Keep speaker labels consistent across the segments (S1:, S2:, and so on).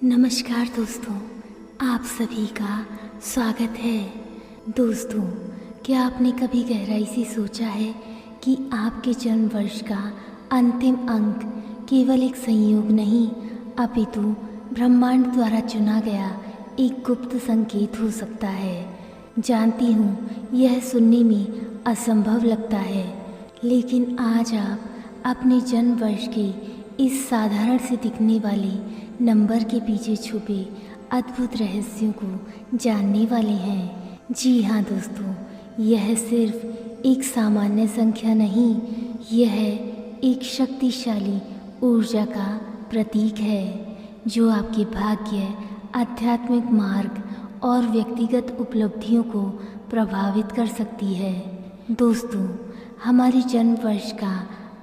S1: नमस्कार दोस्तों, आप सभी का स्वागत है। दोस्तों, क्या आपने कभी गहराई से सोचा है कि आपके जन्म वर्ष का अंतिम अंक केवल एक संयोग नहीं अपितु ब्रह्मांड द्वारा चुना गया एक गुप्त संकेत हो सकता है। जानती हूँ यह सुनने में असंभव लगता है, लेकिन आज आप अपने जन्म वर्ष के इस साधारण से दिखने वाले नंबर के पीछे छुपे अद्भुत रहस्यों को जानने वाले हैं। जी हाँ दोस्तों, यह सिर्फ एक सामान्य संख्या नहीं, यह एक शक्तिशाली ऊर्जा का प्रतीक है जो आपके भाग्य, आध्यात्मिक मार्ग और व्यक्तिगत उपलब्धियों को प्रभावित कर सकती है। दोस्तों, हमारे जन्म वर्ष का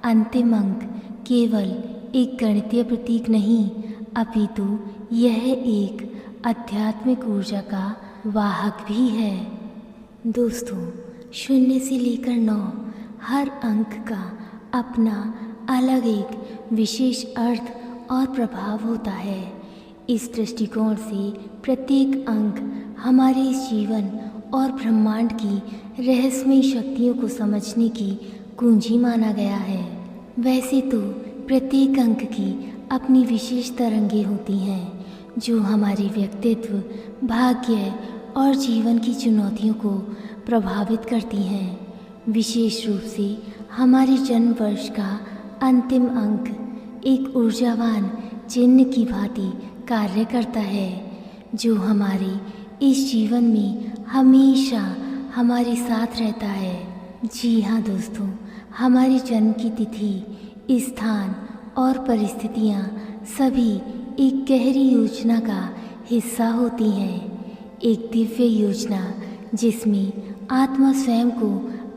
S1: अंतिम अंक केवल एक गणितीय प्रतीक नहीं अपितु यह एक आध्यात्मिक ऊर्जा का वाहक भी है। दोस्तों, 0 से लेकर 9 हर अंक का अपना अलग एक विशेष अर्थ और प्रभाव होता है। इस दृष्टिकोण से प्रत्येक अंक हमारे इस जीवन और ब्रह्मांड की रहस्यमयी शक्तियों को समझने की कुंजी माना गया है। वैसे तो प्रत्येक अंक की अपनी विशेष तरंगें होती हैं जो हमारे व्यक्तित्व, भाग्य और जीवन की चुनौतियों को प्रभावित करती हैं। विशेष रूप से हमारे जन्म वर्ष का अंतिम अंक एक ऊर्जावान चिन्ह की भांति कार्य करता है जो हमारे इस जीवन में हमेशा हमारे साथ रहता है। जी हाँ दोस्तों, हमारे जन्म की तिथि, स्थान और परिस्थितियाँ सभी एक गहरी योजना का हिस्सा होती हैं। एक दिव्य योजना जिसमें आत्मा स्वयं को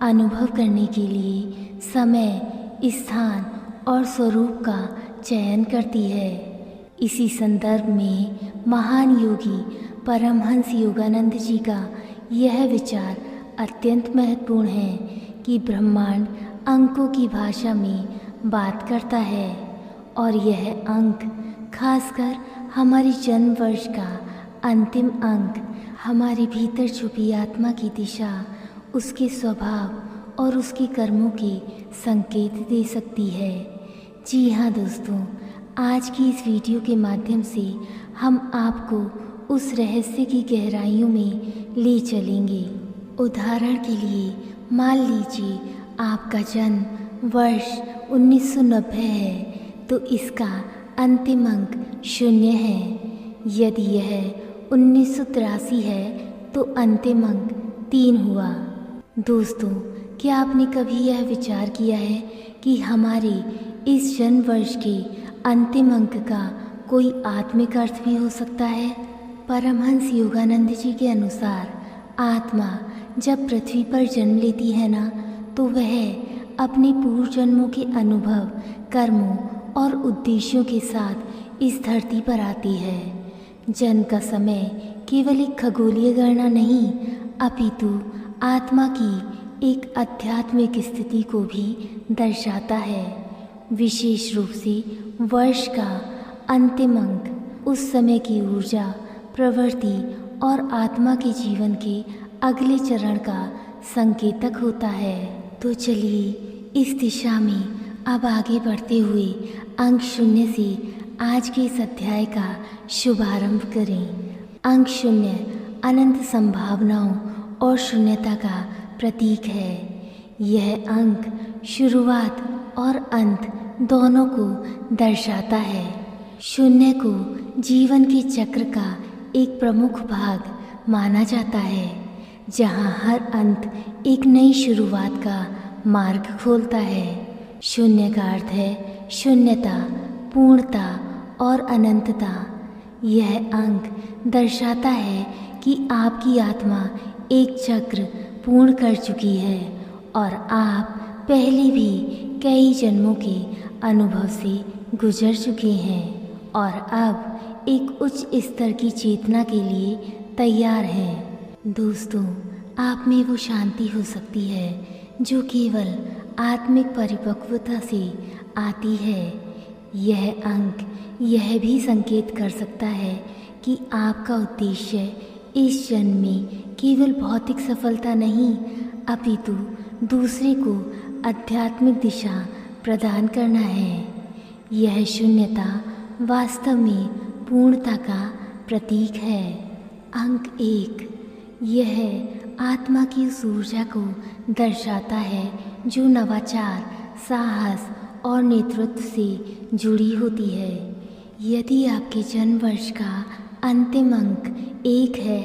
S1: अनुभव करने के लिए समय, स्थान और स्वरूप का चयन करती है। इसी संदर्भ में महान योगी परमहंस योगानंद जी का यह विचार अत्यंत महत्वपूर्ण है कि ब्रह्मांड अंकों की भाषा में बात करता है और यह अंक, खासकर हमारे जन्म वर्ष का अंतिम अंक, हमारे भीतर छुपी आत्मा की दिशा, उसके स्वभाव और उसके कर्मों के संकेत दे सकती है। जी हाँ दोस्तों, आज की इस वीडियो के माध्यम से हम आपको उस रहस्य की गहराइयों में ले चलेंगे। उदाहरण के लिए मान लीजिए आपका जन्म वर्ष 1990 है तो इसका अंतिम अंक 0 है। यदि यह 1983 है तो अंतिम अंक 3 हुआ। दोस्तों, क्या आपने कभी यह विचार किया है कि हमारे इस जन्म वर्ष के अंतिम अंक का कोई आत्मिक अर्थ भी हो सकता है? परमहंस योगानंद जी के अनुसार आत्मा जब पृथ्वी पर जन्म लेती है ना, तो वह अपने पूर्व जन्मों के अनुभव, कर्मों और उद्देश्यों के साथ इस धरती पर आती है। जन्म का समय केवल एक खगोलीय गणना नहीं अपितु आत्मा की एक आध्यात्मिक स्थिति को भी दर्शाता है। विशेष रूप से वर्ष का अंतिम अंक उस समय की ऊर्जा, प्रवृत्ति और आत्मा के जीवन के अगले चरण का संकेतक होता है। तो चलिए इस दिशा में अब आगे बढ़ते हुए अंक 0 से आज के इस अध्याय का शुभारंभ करें। अंक 0 अनंत संभावनाओं और शून्यता का प्रतीक है। यह अंक शुरुआत और अंत दोनों को दर्शाता है। 0 को जीवन के चक्र का एक प्रमुख भाग माना जाता है, जहाँ हर अंत एक नई शुरुआत का मार्ग खोलता है। 0 का अर्थ है शून्यता, पूर्णता और अनंतता। यह अंक दर्शाता है कि आपकी आत्मा एक चक्र पूर्ण कर चुकी है और आप पहले भी कई जन्मों के अनुभव से गुजर चुके हैं और अब एक उच्च स्तर की चेतना के लिए तैयार हैं। दोस्तों, आप में वो शांति हो सकती है जो केवल आत्मिक परिपक्वता से आती है। यह अंक यह भी संकेत कर सकता है कि आपका उद्देश्य इस जन्म में केवल भौतिक सफलता नहीं, अपितु दूसरे को आध्यात्मिक दिशा प्रदान करना है। यह शून्यता वास्तव में पूर्णता का प्रतीक है। अंक 1, यह आत्मा की उस ऊर्जा को दर्शाता है जो नवाचार, साहस और नेतृत्व से जुड़ी होती है। यदि आपके जन्म वर्ष का अंतिम अंक 1 है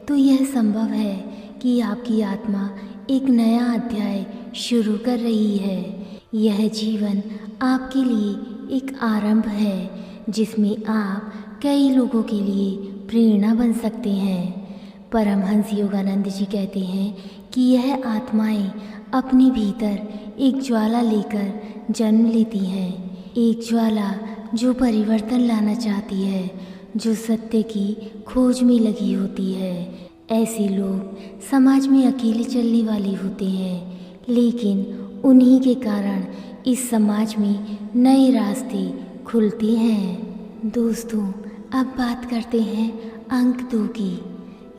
S1: तो यह संभव है कि आपकी आत्मा एक नया अध्याय शुरू कर रही है। यह जीवन आपके लिए एक आरंभ है जिसमें आप कई लोगों के लिए प्रेरणा बन सकते हैं। परमहंस योगानंद जी कहते हैं कि यह आत्माएं अपने भीतर एक ज्वाला लेकर जन्म लेती हैं, एक ज्वाला जो परिवर्तन लाना चाहती है, जो सत्य की खोज में लगी होती है। ऐसे लोग समाज में अकेले चलने वाले होते हैं, लेकिन उन्हीं के कारण इस समाज में नए रास्ते खुलते हैं। दोस्तों, अब बात करते हैं अंक 2 की।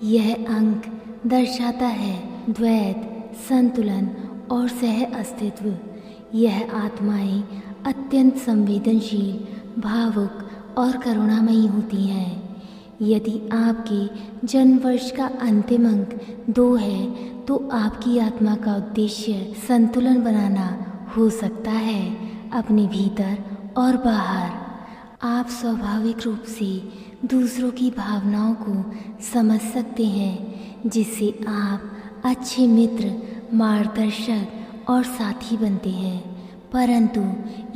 S1: यह अंक दर्शाता है द्वैत, संतुलन और सह अस्तित्व। यह आत्माएं अत्यंत संवेदनशील, भावुक और करुणामयी होती हैं। यदि आपके जन्म वर्ष का अंतिम अंक 2 है तो आपकी आत्मा का उद्देश्य संतुलन बनाना हो सकता है, अपने भीतर और बाहर। आप स्वाभाविक रूप से दूसरों की भावनाओं को समझ सकते हैं, जिससे आप अच्छे मित्र, मार्गदर्शक और साथी बनते हैं। परंतु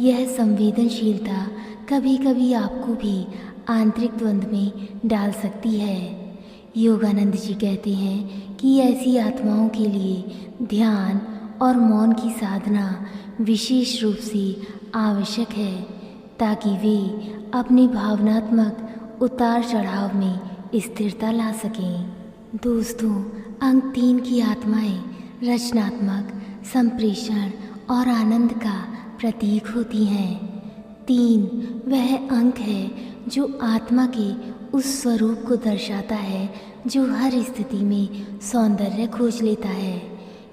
S1: यह संवेदनशीलता कभी कभी आपको भी आंतरिक द्वंद्व में डाल सकती है। योगानंद जी कहते हैं कि ऐसी आत्माओं के लिए ध्यान और मौन की साधना विशेष रूप से आवश्यक है, ताकि वे अपने भावनात्मक उतार चढ़ाव में स्थिरता ला सकें। दोस्तों, अंक 3 की आत्माएं रचनात्मक, संप्रेषण और आनंद का प्रतीक होती हैं। 3 वह अंक है जो आत्मा के उस स्वरूप को दर्शाता है जो हर स्थिति में सौंदर्य खोज लेता है।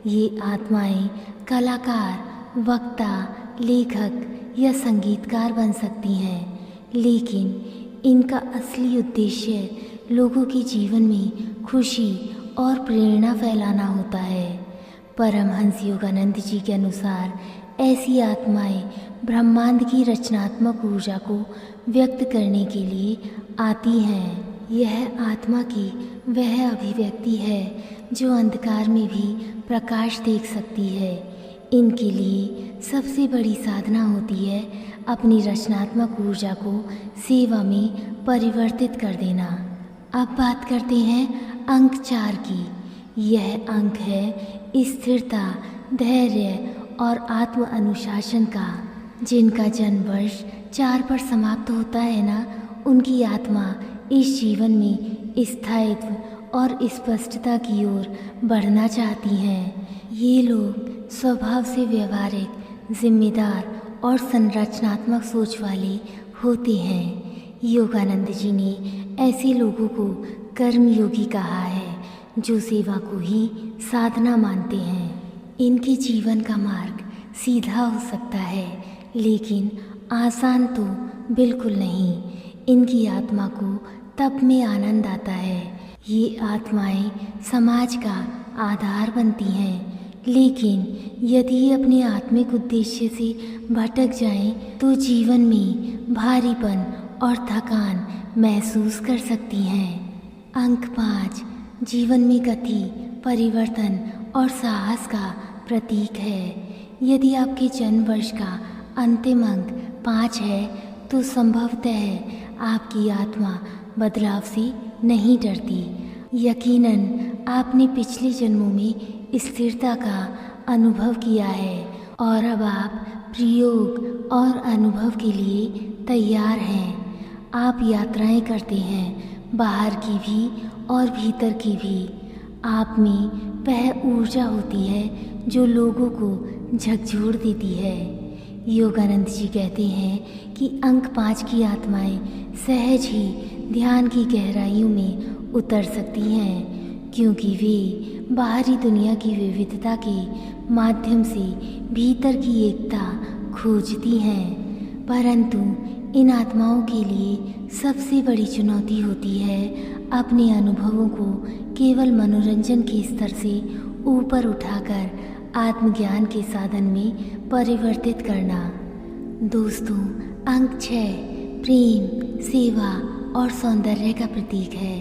S1: ये आत्माएं कलाकार, वक्ता, लेखक या संगीतकार बन सकती हैं, लेकिन इनका असली उद्देश्य लोगों के जीवन में खुशी और प्रेरणा फैलाना होता है। परमहंस योगानंद जी के अनुसार ऐसी आत्माएं ब्रह्मांड की रचनात्मक ऊर्जा को व्यक्त करने के लिए आती हैं। यह आत्मा की वह अभिव्यक्ति है जो अंधकार में भी प्रकाश देख सकती है। इनके लिए सबसे बड़ी साधना होती है अपनी रचनात्मक ऊर्जा को सेवा में परिवर्तित कर देना। अब बात करते हैं अंक 4 की। यह अंक है स्थिरता, धैर्य और आत्म अनुशासन का। जिनका जन्म वर्ष 4 पर समाप्त होता है ना, उनकी आत्मा इस जीवन में स्थायित्व और स्पष्टता की ओर बढ़ना चाहती हैं। ये लोग स्वभाव से व्यवहारिक, जिम्मेदार और संरचनात्मक सोच वाले होते हैं। योगानंद जी ने ऐसे लोगों को कर्मयोगी कहा है जो सेवा को ही साधना मानते हैं। इनके जीवन का मार्ग सीधा हो सकता है, लेकिन आसान तो बिल्कुल नहीं। इनकी आत्मा को तप में आनंद आता है। ये आत्माएं समाज का आधार बनती हैं, लेकिन यदि ये अपने आत्मिक उद्देश्य से भटक जाएं, तो जीवन में भारीपन और थकान महसूस कर सकती हैं। अंक 5 जीवन में गति, परिवर्तन और साहस का प्रतीक है। यदि आपके जन्म वर्ष का अंतिम अंक 5 है तो संभवतः आपकी आत्मा बदलाव से नहीं डरती। यकीनन आपने पिछले जन्मों में स्थिरता का अनुभव किया है और अब आप प्रयोग और अनुभव के लिए तैयार हैं। आप यात्राएं करते हैं, बाहर की भी और भीतर की भी। आप में वह ऊर्जा होती है जो लोगों को झकझोर देती है। योगानंद जी कहते हैं कि अंक 5 की आत्माएं सहज ही ध्यान की गहराइयों में उतर सकती हैं, क्योंकि वे बाहरी दुनिया की विविधता के माध्यम से भीतर की एकता खोजती हैं। परंतु इन आत्माओं के लिए सबसे बड़ी चुनौती होती है अपने अनुभवों को केवल मनोरंजन के स्तर से ऊपर उठाकर आत्मज्ञान के साधन में परिवर्तित करना। दोस्तों, अंक 6 प्रेम, सेवा और सौंदर्य का प्रतीक है।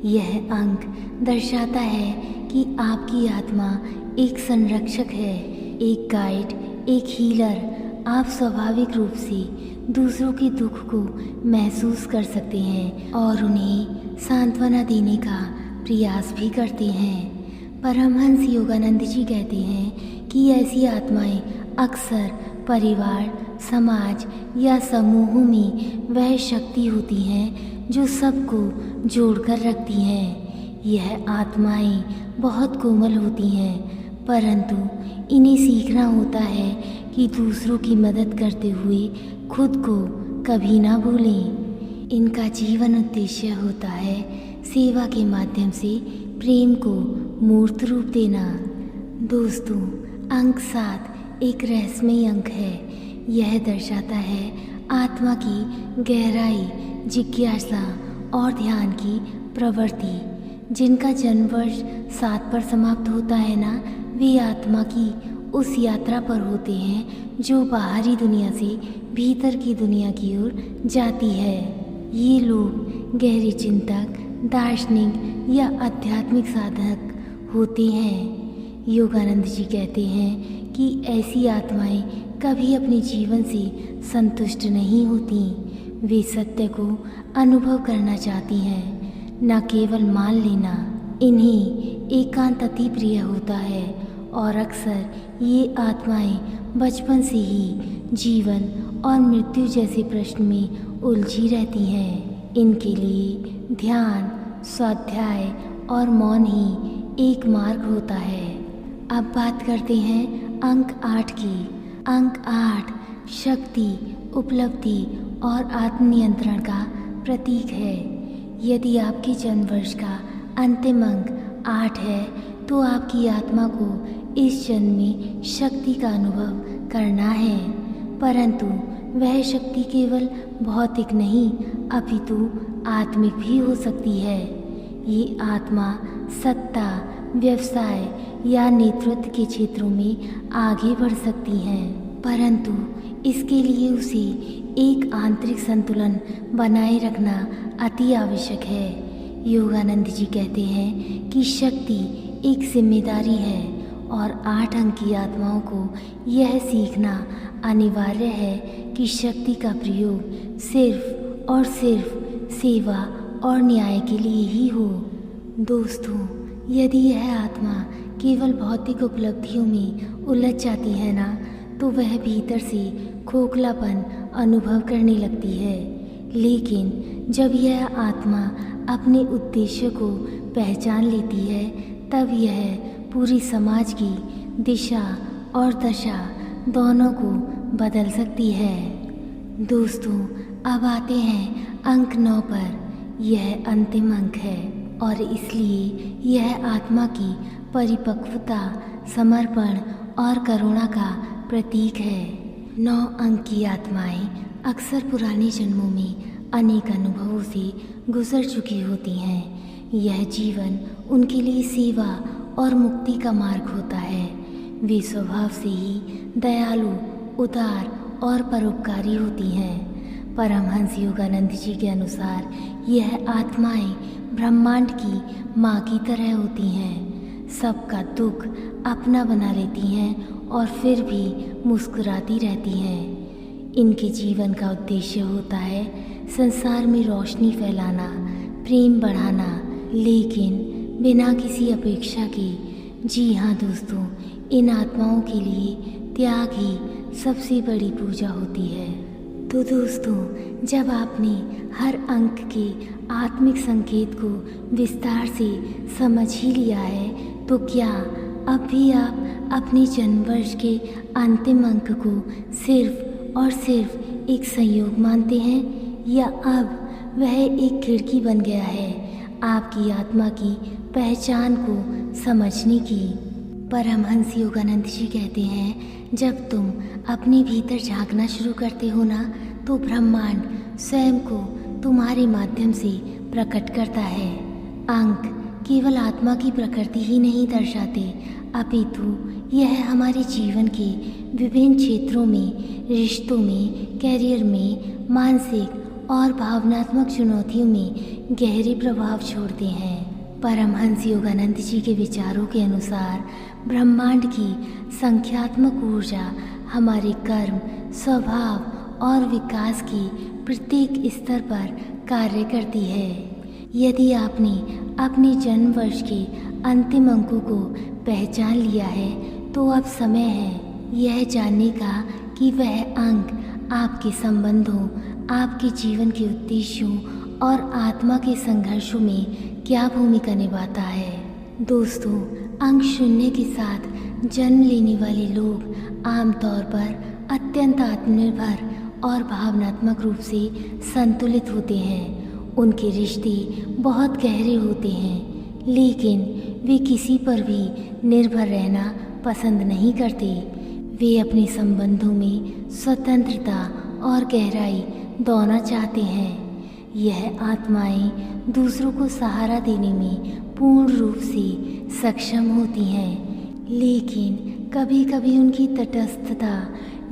S1: यह अंक दर्शाता है कि आपकी आत्मा एक संरक्षक है, एक गाइड, एक हीलर। आप स्वाभाविक रूप से दूसरों के दुख को महसूस कर सकते हैं और उन्हें सांत्वना देने का प्रयास भी करते हैं। परमहंस योगानंद जी कहते हैं कि ऐसी आत्माएं अक्सर परिवार, समाज या समूहों में वह शक्ति होती हैं जो सबको जोड़कर रखती हैं। यह आत्माएं बहुत कोमल होती हैं, परंतु इन्हें सीखना होता है कि दूसरों की मदद करते हुए खुद को कभी ना भूलें। इनका जीवन उद्देश्य होता है सेवा के माध्यम से प्रेम को मूर्त रूप देना। दोस्तों, अंक 7 एक रहस्यमय अंक है। यह दर्शाता है आत्मा की गहराई, जिज्ञासा और ध्यान की प्रवृत्ति। जिनका जन्म वर्ष 7 पर समाप्त होता है ना, वे आत्मा की उस यात्रा पर होते हैं जो बाहरी दुनिया से भीतर की दुनिया की ओर जाती है। ये लोग गहरे चिंतक, दार्शनिक या आध्यात्मिक साधक होते हैं। योगानंद जी कहते हैं कि ऐसी आत्माएं कभी अपने जीवन से संतुष्ट नहीं होती। वे सत्य को अनुभव करना चाहती हैं, न केवल मान लेना। इन्हें एकांत अति प्रिय होता है और अक्सर ये आत्माएं बचपन से ही जीवन और मृत्यु जैसे प्रश्न में उलझी रहती हैं। इनके लिए ध्यान, स्वाध्याय और मौन ही एक मार्ग होता है। अब बात करते हैं अंक 8 की। अंक 8 शक्ति, उपलब्धि और आत्मनियंत्रण का प्रतीक है। यदि आपके जन्म वर्ष का अंतिम अंक 8 है तो आपकी आत्मा को इस जन्म में शक्ति का अनुभव करना है, परंतु वह शक्ति केवल भौतिक नहीं अपितु आत्मिक भी हो सकती है। ये आत्मा सत्ता, व्यवसाय या नेतृत्व के क्षेत्रों में आगे बढ़ सकती हैं, परंतु इसके लिए उसे एक आंतरिक संतुलन बनाए रखना अति आवश्यक है। योगानंद जी कहते हैं कि शक्ति एक जिम्मेदारी है और 8 अंक की आत्माओं को यह सीखना अनिवार्य है कि शक्ति का प्रयोग सिर्फ और सिर्फ सेवा और न्याय के लिए ही हो। दोस्तों, यदि यह आत्मा केवल भौतिक उपलब्धियों में उलझ जाती है ना, तो वह भीतर से खोखलापन अनुभव करने लगती है। लेकिन जब यह आत्मा अपने उद्देश्य को पहचान लेती है, तब यह पूरी समाज की दिशा और दशा दोनों को बदल सकती है। दोस्तों, अब आते हैं अंक 9 पर। यह अंतिम अंक है और इसलिए यह आत्मा की परिपक्वता, समर्पण और करुणा का प्रतीक है। 9 अंक की आत्माएं अक्सर पुराने जन्मों में अनेक अनुभवों से गुजर चुकी होती हैं। यह जीवन उनके लिए सेवा और मुक्ति का मार्ग होता है। वे स्वभाव से ही दयालु, उदार और परोपकारी होती हैं। परमहंस योगानंद जी के अनुसार यह आत्माएं ब्रह्मांड की माँ की तरह होती हैं। सबका दुख अपना बना लेती हैं और फिर भी मुस्कुराती रहती हैं। इनके जीवन का उद्देश्य होता है संसार में रोशनी फैलाना, प्रेम बढ़ाना, लेकिन बिना किसी अपेक्षा के। जी हाँ दोस्तों, इन आत्माओं के लिए त्याग ही सबसे बड़ी पूजा होती है। तो दोस्तों, जब आपने हर अंक के आत्मिक संकेत को विस्तार से समझ ही लिया है, तो क्या अब भी आप अपने जन्म वर्ष के अंतिम अंक को सिर्फ और सिर्फ एक संयोग मानते हैं, या अब वह एक खिड़की बन गया है आपकी आत्मा की पहचान को समझने की? परमहंस योगानंद जी कहते हैं, जब तुम अपने भीतर झांकना शुरू करते हो ना, तो ब्रह्मांड स्वयं को तुम्हारे माध्यम से प्रकट करता है। अंक केवल आत्मा की प्रकृति ही नहीं दर्शाते, अपितु यह हमारे जीवन के विभिन्न क्षेत्रों में, रिश्तों में, कैरियर में, मानसिक और भावनात्मक चुनौतियों में गहरे प्रभाव छोड़ते हैं। परमहंस योगानंद जी के विचारों के अनुसार ब्रह्मांड की संख्यात्मक ऊर्जा हमारे कर्म, स्वभाव और विकास के प्रत्येक स्तर पर कार्य करती है। यदि आपने अपने जन्म वर्ष के अंतिम अंकों को पहचान लिया है, तो अब समय है यह जानने का कि वह अंक आपके संबंधों, आपके जीवन के उद्देश्यों और आत्मा के संघर्षों में क्या भूमिका निभाता है। दोस्तों, अंक शून्य के साथ जन्म लेने वाले लोग आमतौर पर अत्यंत आत्मनिर्भर और भावनात्मक रूप से संतुलित होते हैं। उनके रिश्ते बहुत गहरे होते हैं, लेकिन वे किसी पर भी निर्भर रहना पसंद नहीं करते। वे अपने संबंधों में स्वतंत्रता और गहराई दोनों चाहते हैं। यह आत्माएं दूसरों को सहारा देने में पूर्ण रूप से सक्षम होती हैं, लेकिन कभी कभी उनकी तटस्थता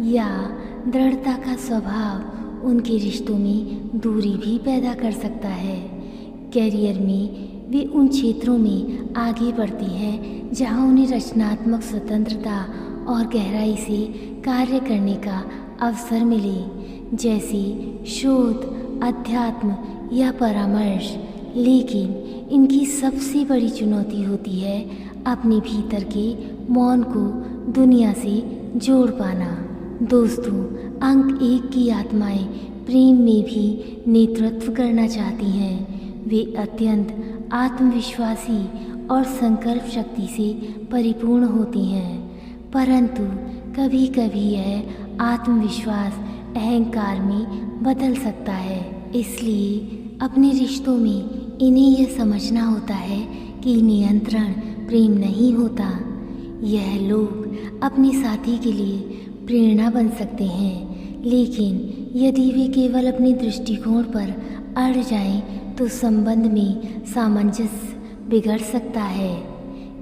S1: या दृढ़ता का स्वभाव उनके रिश्तों में दूरी भी पैदा कर सकता है। कैरियर में वे उन क्षेत्रों में आगे बढ़ते हैं जहां उन्हें रचनात्मक स्वतंत्रता और गहराई से कार्य करने का अवसर मिले, जैसे शोध, अध्यात्म या परामर्श। लेकिन इनकी सबसे बड़ी चुनौती होती है अपने भीतर के मौन को दुनिया से जोड़ पाना। दोस्तों, अंक 1 की आत्माएं प्रेम में भी नेतृत्व करना चाहती हैं। वे अत्यंत आत्मविश्वासी और संकल्प शक्ति से परिपूर्ण होती हैं, परंतु कभी कभी यह आत्मविश्वास अहंकार में बदल सकता है। इसलिए अपने रिश्तों में इन्हें यह समझना होता है कि नियंत्रण प्रेम नहीं होता। यह लोग अपने साथी के लिए प्रेरणा बन सकते हैं, लेकिन यदि वे केवल अपने दृष्टिकोण पर अड़ जाएं, तो संबंध में सामंजस्य बिगड़ सकता है।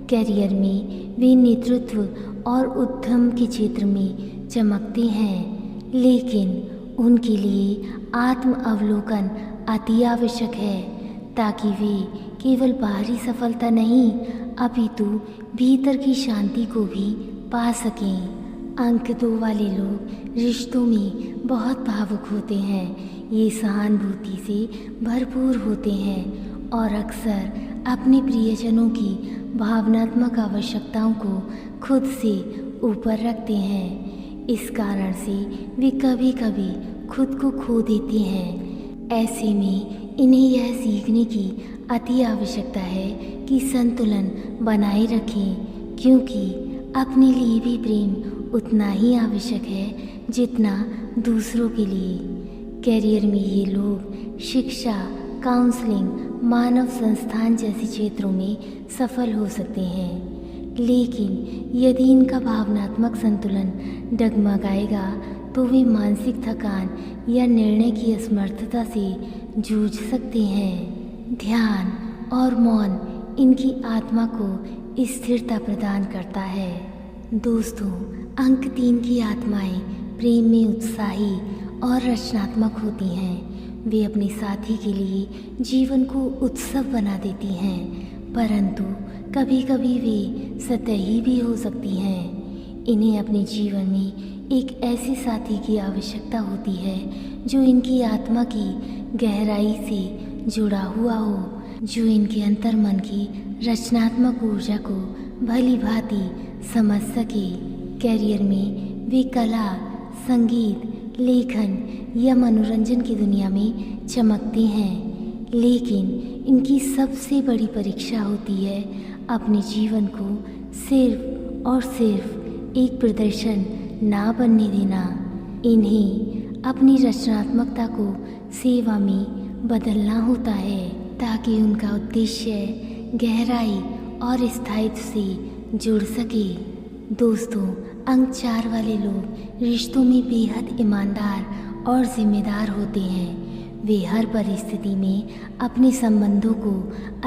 S1: करियर में वे नेतृत्व और उद्यम के क्षेत्र में चमकते हैं, लेकिन उनके लिए आत्म अवलोकन अति आवश्यक है, ताकि वे केवल बाहरी सफलता नहीं, अपितु भीतर की शांति को भी पा सकें। अंक 2 वाले लोग रिश्तों में बहुत भावुक होते हैं। ये सहानुभूति से भरपूर होते हैं और अक्सर अपने प्रियजनों की भावनात्मक आवश्यकताओं को खुद से ऊपर रखते हैं। इस कारण से वे कभी कभी खुद को खो देते हैं। ऐसे में इन्हें यह सीखने की अति आवश्यकता है कि संतुलन बनाए रखें, क्योंकि अपने लिए भी प्रेम उतना ही आवश्यक है जितना दूसरों के लिए। कैरियर में ये लोग शिक्षा, काउंसलिंग, मानव संस्थान जैसे क्षेत्रों में सफल हो सकते हैं, लेकिन यदि इनका भावनात्मक संतुलन डगमगाएगा तो वे मानसिक थकान या निर्णय की असमर्थता से जूझ सकते हैं। ध्यान और मौन इनकी आत्मा को स्थिरता प्रदान करता है। दोस्तों, अंक 3 की आत्माएं प्रेम में उत्साही और रचनात्मक होती हैं। वे अपने साथी के लिए जीवन को उत्सव बना देती हैं, परंतु कभी कभी वे सतही भी हो सकती हैं। इन्हें अपने जीवन में एक ऐसे साथी की आवश्यकता होती है जो इनकी आत्मा की गहराई से जुड़ा हुआ हो, जो इनके अंतर्मन की रचनात्मक ऊर्जा को भली भांति समझ सके। कैरियर में वे कला, संगीत, लेखन या मनोरंजन की दुनिया में चमकते हैं, लेकिन इनकी सबसे बड़ी परीक्षा होती है अपने जीवन को सिर्फ और सिर्फ एक प्रदर्शन ना बनने देना। इन्हें अपनी रचनात्मकता को सेवा में बदलना होता है ताकि उनका उद्देश्य गहराई और स्थायित्व से जुड़ सके। दोस्तों, अंक 4 वाले लोग रिश्तों में बेहद ईमानदार और जिम्मेदार होते हैं। वे हर परिस्थिति में अपने संबंधों को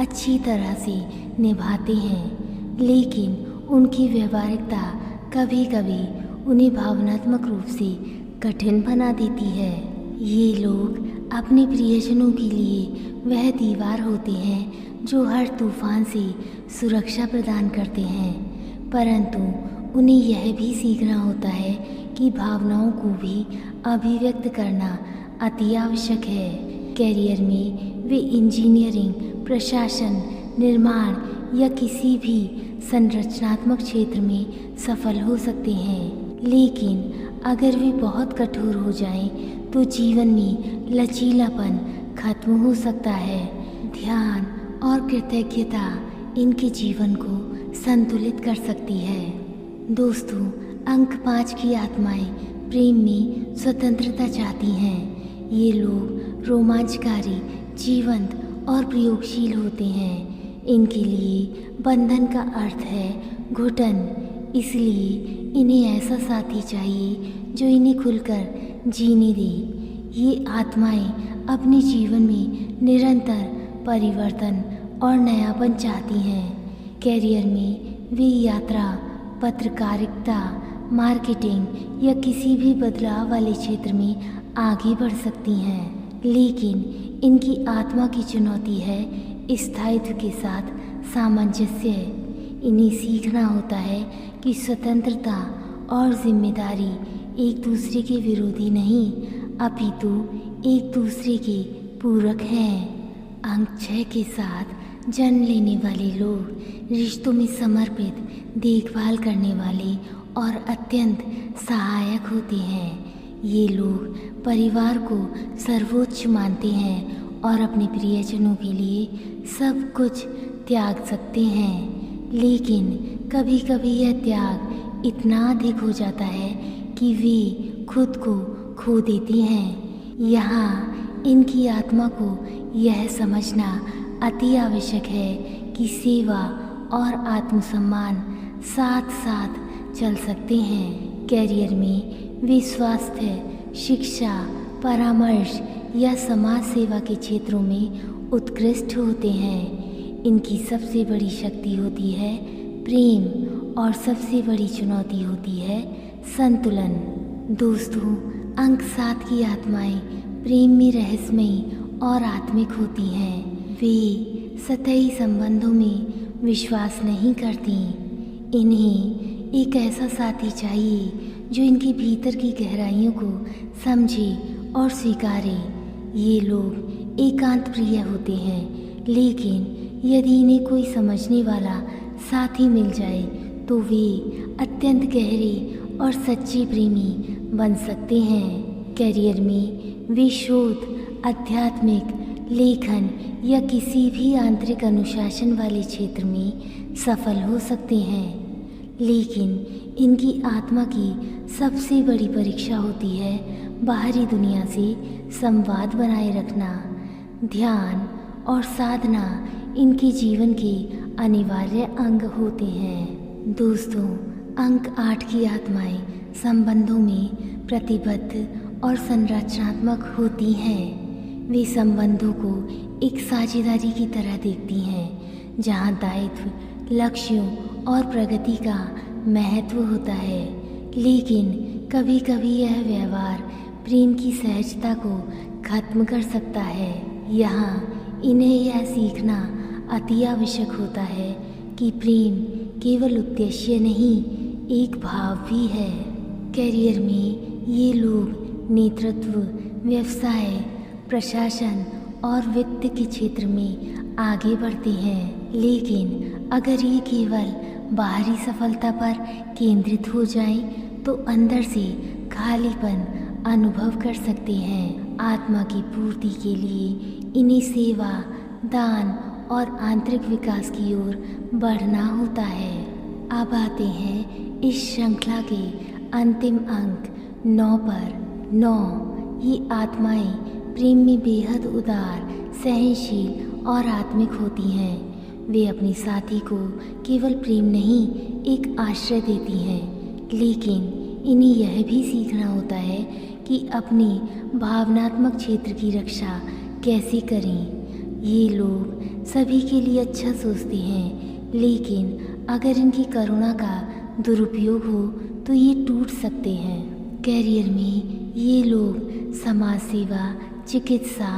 S1: अच्छी तरह से निभाते हैं, लेकिन उनकी व्यवहारिकता कभी कभी उन्हें भावनात्मक रूप से कठिन बना देती है। ये लोग अपने प्रियजनों के लिए वह दीवार होते हैं जो हर तूफान से सुरक्षा प्रदान करते हैं, परंतु उन्हें यह भी सीखना होता है कि भावनाओं को भी अभिव्यक्त करना अति आवश्यक है। करियर में वे इंजीनियरिंग, प्रशासन, निर्माण या किसी भी संरचनात्मक क्षेत्र में सफल हो सकते हैं, लेकिन अगर वे बहुत कठोर हो जाएं, तो जीवन में लचीलापन खत्म हो सकता है। ध्यान और कृतज्ञता इनके जीवन को संतुलित कर सकती है। दोस्तों, अंक 5 की आत्माएं प्रेम में स्वतंत्रता चाहती हैं। ये लोग रोमांचकारी, जीवंत और प्रयोगशील होते हैं। इनके लिए बंधन का अर्थ है घुटन, इसलिए इन्हें ऐसा साथी चाहिए जो इन्हें खुलकर जीने दे। ये आत्माएं अपने जीवन में निरंतर परिवर्तन और नयापन चाहती हैं। करियर में वे यात्रा, पत्रकारिता, मार्केटिंग या किसी भी बदलाव वाले क्षेत्र में आगे बढ़ सकती हैं, लेकिन इनकी आत्मा की चुनौती है स्थायित्व के साथ सामंजस्य। इन्हें सीखना होता है कि स्वतंत्रता और जिम्मेदारी एक दूसरे के विरोधी नहीं, अपितु एक दूसरे के पूरक हैं। अंक 6 के साथ जन्म लेने वाले लोग रिश्तों में समर्पित, देखभाल करने वाले और अत्यंत सहायक होते हैं। ये लोग परिवार को सर्वोच्च मानते हैं और अपने प्रियजनों के लिए सब कुछ त्याग सकते हैं, लेकिन कभी कभी यह त्याग इतना अधिक हो जाता है कि वे खुद को खो देते हैं। यहाँ इनकी आत्मा को यह समझना अति आवश्यक है कि सेवा और आत्मसम्मान साथ साथ चल सकते हैं। करियर में वे स्वास्थ्य, शिक्षा, परामर्श या समाज सेवा के क्षेत्रों में उत्कृष्ट होते हैं। इनकी सबसे बड़ी शक्ति होती है प्रेम और सबसे बड़ी चुनौती होती है संतुलन। दोस्तों, अंक 7 की आत्माएं प्रेम में रहस्यमयी और आत्मिक होती हैं। वे सतही संबंधों में विश्वास नहीं करती। इन्हें एक ऐसा साथी चाहिए जो इनके भीतर की गहराइयों को समझे और स्वीकारे। ये लोग एकांत प्रिय होते हैं, लेकिन यदि इन्हें कोई समझने वाला साथी मिल जाए तो वे अत्यंत गहरे और सच्चे प्रेमी बन सकते हैं। करियर में वे शोध, आध्यात्मिक, लेखन या किसी भी आंतरिक अनुशासन वाले क्षेत्र में सफल हो सकते हैं, लेकिन इनकी आत्मा की सबसे बड़ी परीक्षा होती है बाहरी दुनिया से संवाद बनाए रखना। ध्यान और साधना इनके जीवन के अनिवार्य अंग होते हैं। दोस्तों, अंक 8 की आत्माएं संबंधों में प्रतिबद्ध और संरचनात्मक होती हैं। वे संबंधों को एक साझेदारी की तरह देखती हैं, जहां दायित्व, लक्ष्यों और प्रगति का महत्व होता है, लेकिन कभी कभी यह व्यवहार प्रेम की सहजता को खत्म कर सकता है। यहाँ इन्हें यह सीखना अति आवश्यक होता है कि प्रेम केवल उद्देश्य नहीं, एक भाव भी है। करियर में ये लोग नेतृत्व, व्यवसाय, प्रशासन और वित्त के क्षेत्र में आगे बढ़ते हैं, लेकिन अगर ये केवल बाहरी सफलता पर केंद्रित हो जाएं, तो अंदर से खालीपन अनुभव कर सकते हैं। आत्मा की पूर्ति के लिए इन्हें सेवा, दान और आंतरिक विकास की ओर बढ़ना होता है। अब आते हैं इस श्रृंखला के अंतिम अंक 9 पर। 9 ये आत्माएं प्रेम में बेहद उदार, सहनशील और आत्मिक होती हैं। वे अपनी साथी को केवल प्रेम नहीं, एक आश्रय देती हैं, लेकिन इन्हें यह भी सीखना होता है कि अपने भावनात्मक क्षेत्र की रक्षा कैसे करें। ये लोग सभी के लिए अच्छा सोचते हैं, लेकिन अगर इनकी करुणा का दुरुपयोग हो तो ये टूट सकते हैं। करियर में ये लोग समाज सेवा, चिकित्सा,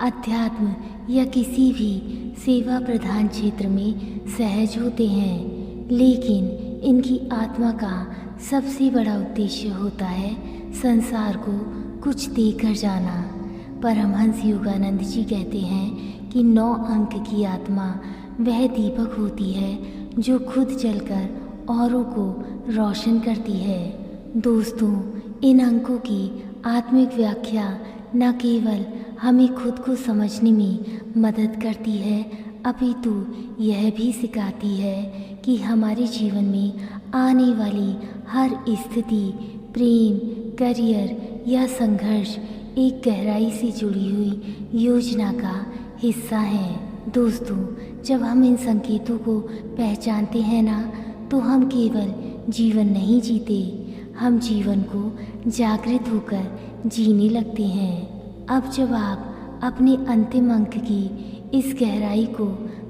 S1: अध्यात्म या किसी भी सेवा प्रधान क्षेत्र में सहज होते हैं, लेकिन इनकी आत्मा का सबसे बड़ा उद्देश्य होता है संसार को कुछ देकर जाना। परमहंस योगानंद जी कहते हैं कि 9 अंक की आत्मा वह दीपक होती है जो खुद जलकर औरों को रोशन करती है। दोस्तों, इन अंकों की आत्मिक व्याख्या न केवल हमें खुद को समझने में मदद करती है, अपितु यह भी सिखाती है कि हमारे जीवन में आने वाली हर स्थिति, प्रेम, करियर या संघर्ष एक गहराई से जुड़ी हुई योजना का हिस्सा है। दोस्तों, जब हम इन संकेतों को पहचानते हैं ना, तो हम केवल जीवन नहीं जीते, हम जीवन को जागृत होकर जीने लगते हैं। अब जब आप अपने अंतिम अंक की इस गहराई को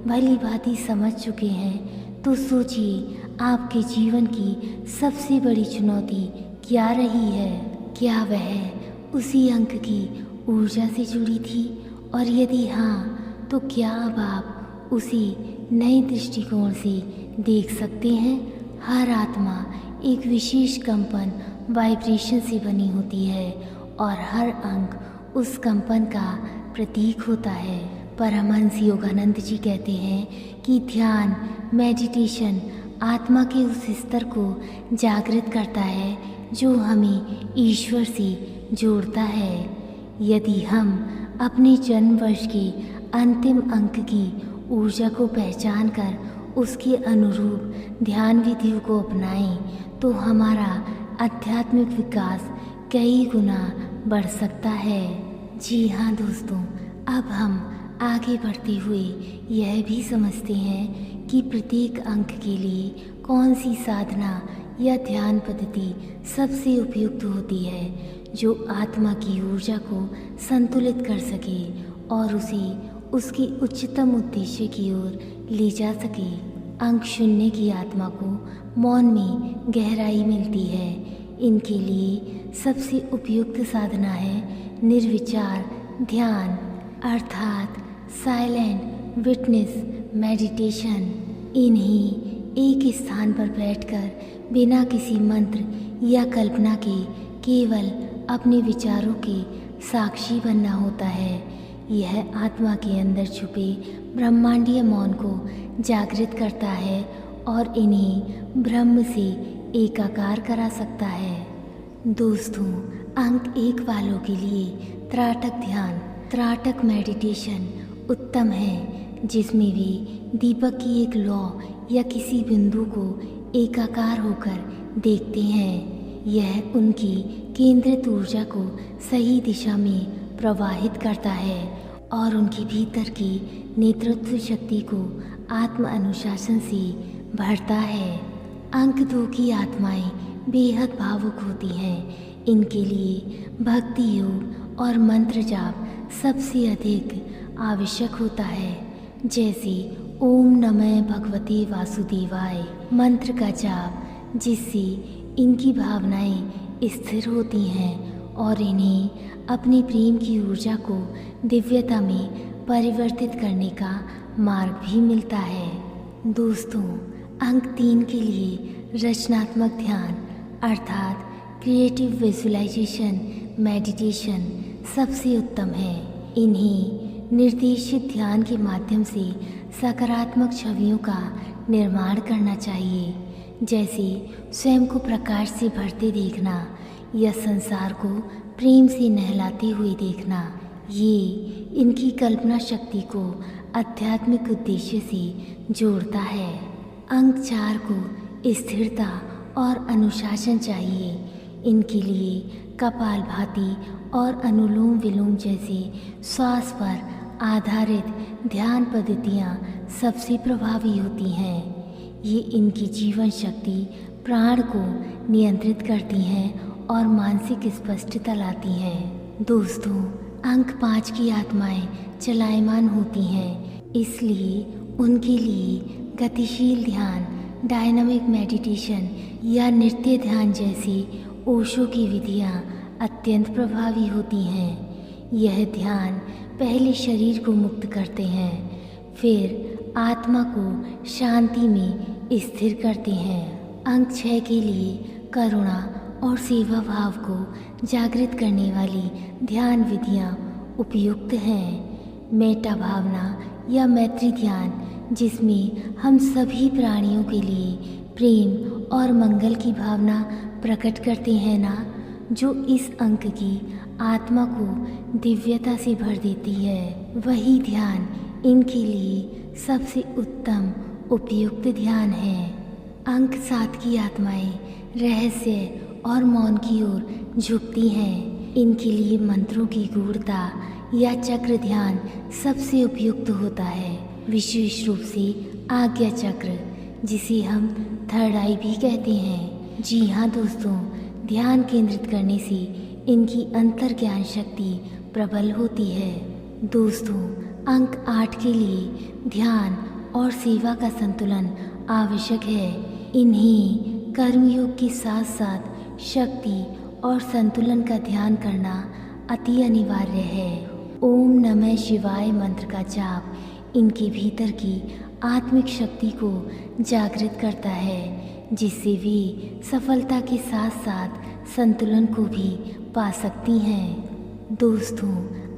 S1: भली भांति समझ चुके हैं, तो सोचिए आपके जीवन की सबसे बड़ी चुनौती क्या रही है। क्या वह उसी अंक की ऊर्जा से जुड़ी थी, और यदि हाँ, तो क्या अब आप उसी नए दृष्टिकोण से देख सकते हैं। हर आत्मा एक विशेष कंपन, वाइब्रेशन से बनी होती है, और हर अंक उस कंपन का प्रतीक होता है। परमहंस योगानंद जी कहते हैं कि ध्यान, मेडिटेशन आत्मा के उस स्तर को जागृत करता है जो हमें ईश्वर से जोड़ता है। यदि हम अपने जन्म वर्ष के अंतिम अंक की ऊर्जा को पहचान कर उसके अनुरूप ध्यान विधियों को अपनाएं, तो हमारा आध्यात्मिक विकास कई गुना बढ़ सकता है। जी हाँ दोस्तों, अब हम आगे बढ़ते हुए यह भी समझते हैं कि प्रत्येक अंक के लिए कौन सी साधना या ध्यान पद्धति सबसे उपयुक्त होती है, जो आत्मा की ऊर्जा को संतुलित कर सके और उसे उसके उच्चतम उद्देश्य की ओर ले जा सके। अंक 0 की आत्मा को मौन में गहराई मिलती है। इनके लिए सबसे उपयुक्त साधना है निर्विचार ध्यान, अर्थात साइलेंट विटनेस मेडिटेशन। इन्हें एक स्थान पर बैठकर बिना किसी मंत्र या कल्पना के केवल अपने विचारों के साक्षी बनना होता है। यह आत्मा के अंदर छुपे ब्रह्मांडीय मौन को जागृत करता है और इन्हें ब्रह्म से एकाकार करा सकता है। दोस्तों, अंक 1 वालों के लिए त्राटक ध्यान, त्राटक मेडिटेशन उत्तम है, जिसमें वे दीपक की एक लौ या किसी बिंदु को एकाकार होकर देखते हैं। यह उनकी केंद्रित ऊर्जा को सही दिशा में प्रवाहित करता है और उनके भीतर की नेतृत्व शक्ति को आत्म अनुशासन से भरता है। अंक 2 की आत्माएं बेहद भावुक होती हैं। इनके लिए भक्ति योग और मंत्र जाप सबसे अधिक आवश्यक होता है, जैसे ओम नमः भगवते वासुदेवाय मंत्र का जाप, जिससे इनकी भावनाएं स्थिर होती हैं और इन्हें अपनी प्रेम की ऊर्जा को दिव्यता में परिवर्तित करने का मार्ग भी मिलता है। दोस्तों, अंक 3 के लिए रचनात्मक ध्यान अर्थात क्रिएटिव विजुअलाइजेशन मेडिटेशन सबसे उत्तम है। इन्हें निर्देशित ध्यान के माध्यम से सकारात्मक छवियों का निर्माण करना चाहिए, जैसे स्वयं को प्रकाश से भरते देखना या संसार को प्रेम से नहलाते हुए देखना। ये इनकी कल्पना शक्ति को आध्यात्मिक उद्देश्य से जोड़ता है। अंक 4 को स्थिरता और अनुशासन चाहिए। इनके लिए कपालभाति और अनुलोम विलोम जैसे श्वास पर आधारित ध्यान पद्धतियाँ सबसे प्रभावी होती हैं। ये इनकी जीवन शक्ति प्राण को नियंत्रित करती हैं और मानसिक स्पष्टता लाती हैं। दोस्तों, अंक 5 की आत्माएं चलायमान होती हैं, इसलिए उनके लिए गतिशील ध्यान, डायनामिक मेडिटेशन या नृत्य ध्यान जैसी ओशो की विधियाँ अत्यंत प्रभावी होती हैं। यह ध्यान पहले शरीर को मुक्त करते हैं, फिर आत्मा को शांति में स्थिर करते हैं। अंक 6 के लिए करुणा और सेवा भाव को जागृत करने वाली ध्यान विधियाँ उपयुक्त हैं। मेटा भावना या मैत्री ध्यान, जिसमें हम सभी प्राणियों के लिए प्रेम और मंगल की भावना प्रकट करते हैं ना, जो इस अंक की आत्मा को दिव्यता से भर देती है, वही ध्यान इनके लिए सबसे उत्तम उपयुक्त ध्यान है। अंक 7 की आत्माएं रहस्य और मौन की ओर झुकती हैं। इनके लिए मंत्रों की गूढ़ता या चक्र ध्यान सबसे उपयुक्त होता है, विशेष रूप से आज्ञा चक्र, जिसे हम थर्ड आई भी कहते हैं। जी हाँ दोस्तों, ध्यान केंद्रित करने से इनकी अंतर ज्ञान शक्ति प्रबल होती है। दोस्तों, अंक 8 के लिए ध्यान और सेवा का संतुलन आवश्यक है। इन्हें कर्मयोग के साथ साथ शक्ति और संतुलन का ध्यान करना अति अनिवार्य है। ओम नमः शिवाय मंत्र का जाप इनके भीतर की आत्मिक शक्ति को जागृत करता है, जिससे वे सफलता के साथ साथ संतुलन को भी पा सकती हैं। दोस्तों,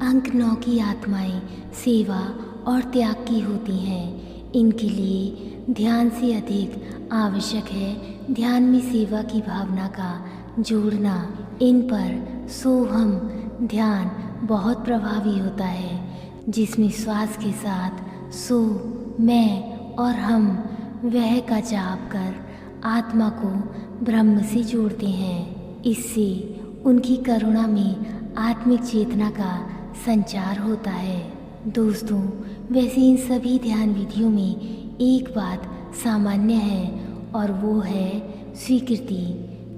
S1: अंक 9 की आत्माएं सेवा और त्याग की होती हैं। इनके लिए ध्यान से अधिक आवश्यक है ध्यान में सेवा की भावना का जोड़ना। इन पर सोहम ध्यान बहुत प्रभावी होता है, जिसमें श्वास के साथ सो, मैं और हम, वह का जाप कर आत्मा को ब्रह्म से जोड़ते हैं। इससे उनकी करुणा में आत्मिक चेतना का संचार होता है। दोस्तों, वैसे इन सभी ध्यान विधियों में एक बात सामान्य है और वो है स्वीकृति।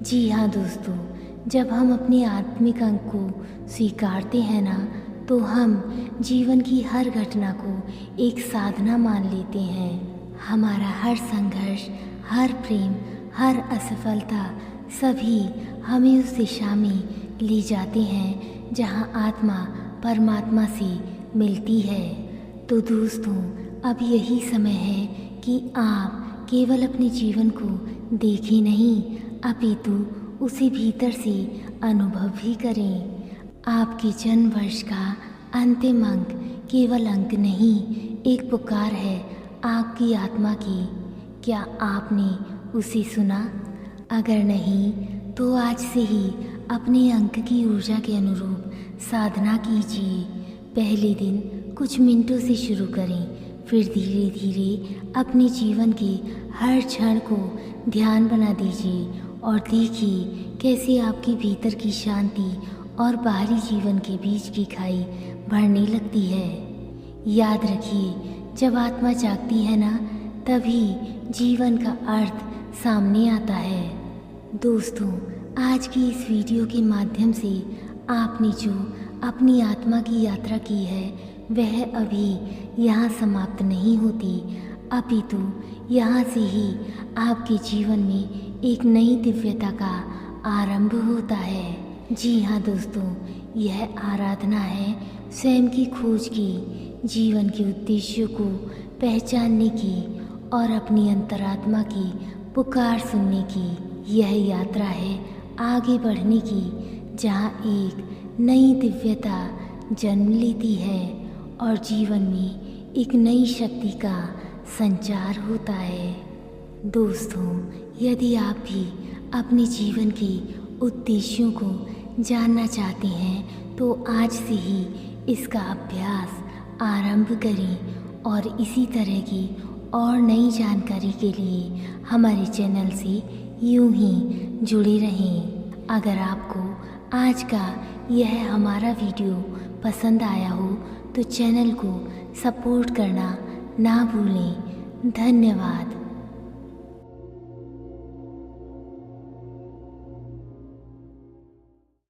S1: जी हाँ दोस्तों, जब हम अपने आत्मिक अंग को स्वीकारते हैं ना, तो हम जीवन की हर घटना को एक साधना मान लेते हैं। हमारा हर संघर्ष, हर प्रेम, हर असफलता, सभी हमें उस दिशा में ले जाते हैं जहाँ आत्मा परमात्मा से मिलती है। तो दोस्तों, अब यही समय है कि आप केवल अपने जीवन को देखें नहीं, अपितु उसे भीतर से अनुभव भी करें। आपके जन्म वर्ष का अंतिम अंक केवल अंक नहीं, एक पुकार है आपकी आत्मा की। क्या आपने उसे सुना? अगर नहीं तो आज से ही अपने अंक की ऊर्जा के अनुरूप साधना कीजिए। पहले दिन कुछ मिनटों से शुरू करें, फिर धीरे धीरे अपने जीवन के हर क्षण को ध्यान बना दीजिए और देखिए कैसे आपके भीतर की शांति और बाहरी जीवन के बीच की खाई बढ़ने लगती है। याद रखिए, जब आत्मा जागती है ना, तभी जीवन का अर्थ सामने आता है। दोस्तों, आज की इस वीडियो के माध्यम से आपने जो अपनी आत्मा की यात्रा की है, वह अभी यहाँ समाप्त नहीं होती, अपितु यहाँ से ही आपके जीवन में एक नई दिव्यता का आरंभ होता है। जी हाँ दोस्तों, यह आराधना है स्वयं की खोज की, जीवन के उद्देश्यों को पहचानने की और अपनी अंतरात्मा की पुकार सुनने की। यह यात्रा है आगे बढ़ने की, जहाँ एक नई दिव्यता जन्म लेती है और जीवन में एक नई शक्ति का संचार होता है। दोस्तों, यदि आप भी अपने जीवन के उद्देश्यों को जानना चाहते हैं तो आज से ही इसका अभ्यास आरंभ करें और इसी तरह की और नई जानकारी के लिए हमारे चैनल से यूं ही जुड़े रहें। अगर आपको आज का यह हमारा वीडियो पसंद आया हो तो चैनल को सपोर्ट करना ना भूलें। धन्यवाद।